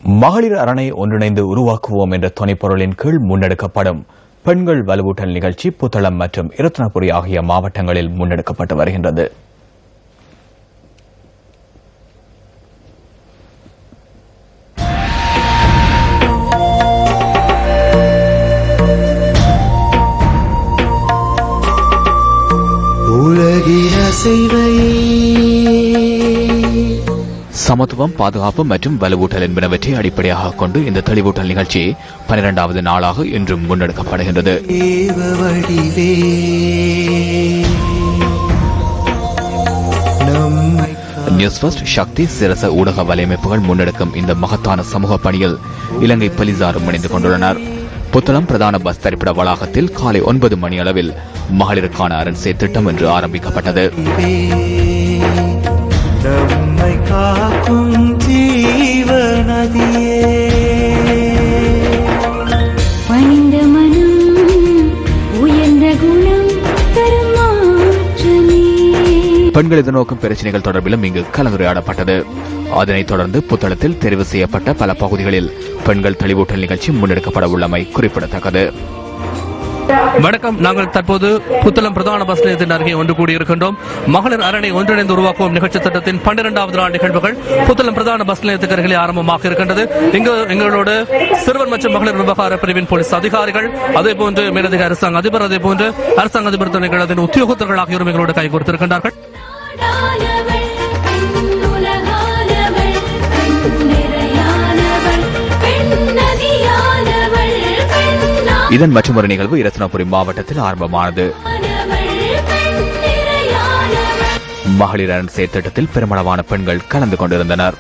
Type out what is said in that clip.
மகளிர் அரணை ஒன்றிணைந்து உருவாக்குவோம் என்ற துணைப்பொருளின் கீழ் முன்னெடுக்கப்படும் பெண்கள் வலுவூட்டல் நிகழ்ச்சி புத்தளம் மற்றும் இரத்தினபுரி ஆகிய மாவட்டங்களில் முன்னெடுக்கப்பட்டு வருகின்றது. சமத்துவம், பாதுகாப்பு மற்றும் வலுவூட்டல் என்பனவற்றை அடிப்படையாக கொண்டு இந்த தெளிவூட்டல் நிகழ்ச்சி 12வது நாளாக இன்றும் முன்னெடுக்கப்படுகின்றது. நியூஸ் ஃபர்ஸ்ட், சக்தி, சிரச ஊடக வலையமைப்புகள் முன்னெடுக்கும் இந்த மகத்தான சமூக பணியில் இலங்கை போலீசாரும் இணைந்து கொண்டுள்ளனர். புத்தளம் பிரதான பஸ் தரிப்பிட வளாகத்தில் காலை 9 மணி அளவில் மகளிருக்கான அரண்சே திட்டம் என்று ஆரம்பிக்கப்பட்டது. பெண்கள் எதிர்நோக்கும் பிரச்சனைகள் தொடர்பிலும் இங்கு கலந்துரையாடப்பட்டது. அதனைத் தொடர்ந்து புத்தளத்தில் தெரிவு செய்யப்பட்ட பல பகுதிகளில் பெண்கள் தெளிவூட்டல் நிகழ்ச்சி முன்னெடுக்கப்பட உள்ளமை குறிப்பிடத்தக்கது. வணக்கம். நாங்கள் தற்போது புத்தளம் பிரதான பஸ் நிலையத்தின் அருகே ஒன்று கூடியிருக்கின்றோம். மகளிர் அரணை ஒன்றிணைந்து உருவாக்கும் நிகழ்ச்சி திட்டத்தின் 12வது நாள் நிகழ்வுகள் புத்தளம் பிரதான பஸ் நிலையத்துக்கு அருகிலே ஆரம்பமாக இருக்கின்றது. இங்கு எங்களோடு சிறுவர் மற்றும் மகளிர் விவகார பிரிவின் போலீஸ் அதிகாரிகள், அதேபோன்று மேலதிக அரசாங்க அதிபர், அதேபோன்று அரசாங்க அதிபர் துணைகளத்தின் உத்தியோகத்தர்கள் ஆகியோரும் எங்களோடு கைகோர்த்திருக்கின்றார்கள். இதன் மற்றொரு நிகழ்வு இரத்தினபுரி மாவட்டத்தில் ஆரம்பமானது. மகளிர் அரண் செயற்திட்டத்தில் பெருமளவான பெண்கள் கலந்து கொண்டிருந்தனர்.